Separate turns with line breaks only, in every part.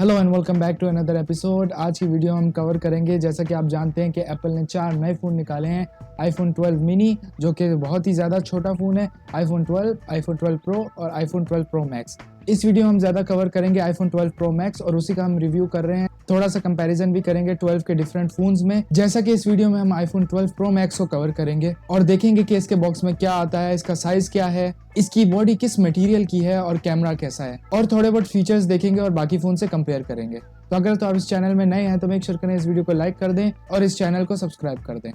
Hello and welcome back to another episode. आज की video हम कवर करेंगे, जैसा कि आप जानते हैं कि एप्पल ने 4 नए फ़ोन निकाले हैं। आईफोन 12 मिनी जो कि बहुत ही ज़्यादा छोटा फ़ोन है, आईफोन 12, आईफोन 12 प्रो और आईफोन 12 प्रो मैक्स। इस वीडियो में हम ज़्यादा कवर करेंगे आईफोन 12 प्रो मैक्स और उसी का हम रिव्यू कर रहे हैं। थोड़ा सा कंपैरिजन भी करेंगे 12 के डिफरेंट फ़ोन्स में। जैसा कि इस वीडियो में हम आईफोन 12 प्रो मैक्स को कवर करेंगे और देखेंगे कि इसके बॉक्स में क्या आता है, इसका साइज़ क्या है, इसकी बॉडी किस मटेरियल की है और कैमरा कैसा है, और थोड़े बहुत फीचर्स देखेंगे और बाकी फ़ोन से कंपेयर करेंगे। तो अगर तो आप इस चैनल में नए हैं तो मेक श्योर करें इस वीडियो को लाइक कर दें और इस चैनल को सब्सक्राइब कर दें।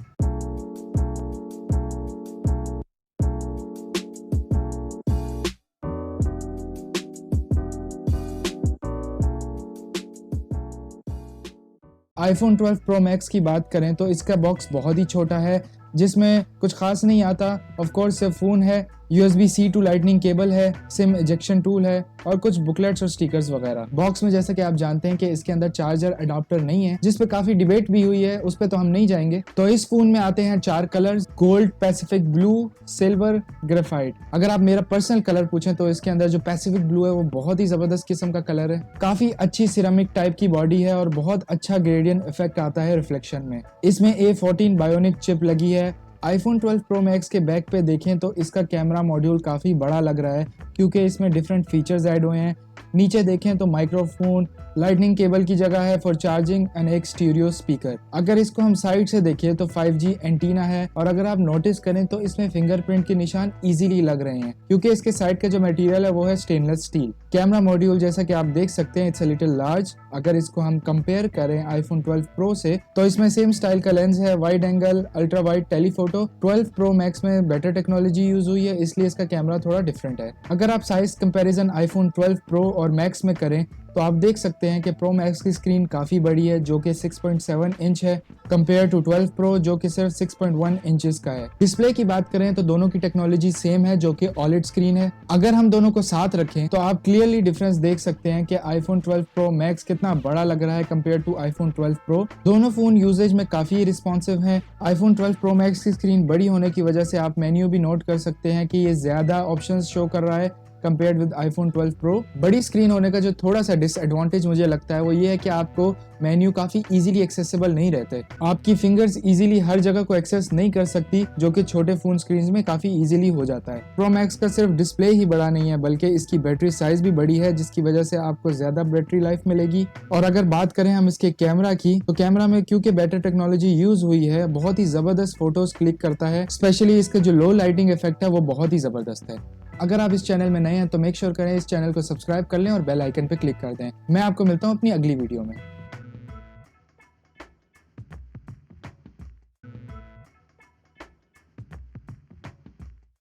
आईफोन 12 प्रो मैक्स की बात करें तो इसका बॉक्स बहुत ही छोटा है, जिसमें कुछ खास नहीं आता। ऑफ कोर्स सिर्फ फ़ोन है, USB-C टू लाइटनिंग केबल है, सिम इजेक्शन टूल है और कुछ बुकलेट्स और स्टिकर्स वगैरह। बॉक्स में जैसा कि आप जानते हैं कि इसके अंदर चार्जर अडॉप्टर नहीं है, जिस पे काफी डिबेट भी हुई है, उस पे तो हम नहीं जाएंगे। तो इस फोन में आते हैं 4 colours: gold, Pacific blue, silver, graphite. अगर आप मेरा पर्सनल कलर पूछें तो इसके अंदर जो पैसिफिक ब्लू है वो बहुत ही जबरदस्त किस्म का कलर है। काफी अच्छी सिरेमिक टाइप की बॉडी है और बहुत अच्छा ग्रेडियंट इफेक्ट आता है रिफ्लेक्शन में। इसमें A14 बायोनिक चिप लगी है। आईफोन 12 प्रो मैक्स के बैक पे देखें तो इसका कैमरा मॉड्यूल काफ़ी बड़ा लग रहा है, क्योंकि इसमें डिफरेंट फीचर्स ऐड हुए हैं। नीचे देखें तो माइक्रोफोन, लाइटनिंग केबल की जगह है फॉर चार्जिंग एंड एक स्टीरियो स्पीकर। अगर इसको हम साइड से देखें तो 5G एंटीना है, और अगर आप नोटिस करें तो इसमें फिंगरप्रिंट के निशान इजीली लग रहे हैं, क्योंकि इसके साइड का जो मटेरियल है वो है स्टेनलेस स्टील। कैमरा मॉड्यूल जैसा कि आप देख सकते हैं, इट्स अ लिटिल लार्ज। अगर इसको हम कंपेयर करें आईफोन 12 प्रो से तो इसमें सेम स्टाइल का लेंस है, wide angle ultra wide telephoto. 12 pro max में बेटर टेक्नोलॉजी यूज हुई है, इसलिए इसका कैमरा थोड़ा डिफरेंट है। अगर आप साइज कंपैरिजन आईफोन 12 प्रो और मैक्स में करें तो आप देख सकते हैं कि प्रो मैक्स की स्क्रीन काफ़ी बड़ी है, जो कि 6.7 इंच है, कंपेयर टू 12 प्रो जो कि सिर्फ 6.1 इंचेस का है। डिस्प्ले की बात करें तो दोनों की टेक्नोलॉजी सेम है, जो कि OLED स्क्रीन है। अगर हम दोनों को साथ रखें तो आप क्लियरली डिफरेंस देख सकते हैं कि आईफोन 12 प्रो मैक्स कितना बड़ा लग रहा है कंपेयर टू आईफोन 12 प्रो। दोनों फोन यूजेज में काफ़ी रिस्पॉन्सिव हैं। आईफोन 12 प्रो मैक्स की स्क्रीन बड़ी होने की वजह से आप मेन्यू भी नोट कर सकते हैं कि ये ज़्यादा ऑप्शंस शो कर रहा है कंपेयर्ड विद आईफोन 12 प्रो। बड़ी स्क्रीन होने का जो थोड़ा सा डिसएडवांटेज मुझे लगता है वो ये है कि आपको मेन्यू काफी इजीली एक्सेसिबल नहीं रहते। आपकी फिंगर्स इजीली हर जगह को एक्सेस नहीं कर सकती, जो कि छोटे फोन स्क्रीन में काफी इजीली हो जाता है। प्रो मैक्स का सिर्फ डिस्प्ले ही बड़ा नहीं है, बल्कि इसकी बैटरी साइज भी बड़ी है, जिसकी वजह से आपको ज्यादा बैटरी लाइफ मिलेगी। और अगर बात करें हम इसके कैमरा की, तो कैमरा में क्योंकि बेटर टेक्नोलॉजी यूज हुई है, बहुत ही जबरदस्त फोटोज क्लिक करता है। स्पेशली इसका जो लो लाइटिंग इफेक्ट है वो बहुत ही जबरदस्त है। अगर आप इस चैनल में नए हैं तो मेक श्योर करें इस चैनल को सब्सक्राइब कर लें और बेल आइकन पे क्लिक कर दें। मैं आपको मिलता हूं अपनी अगली वीडियो में।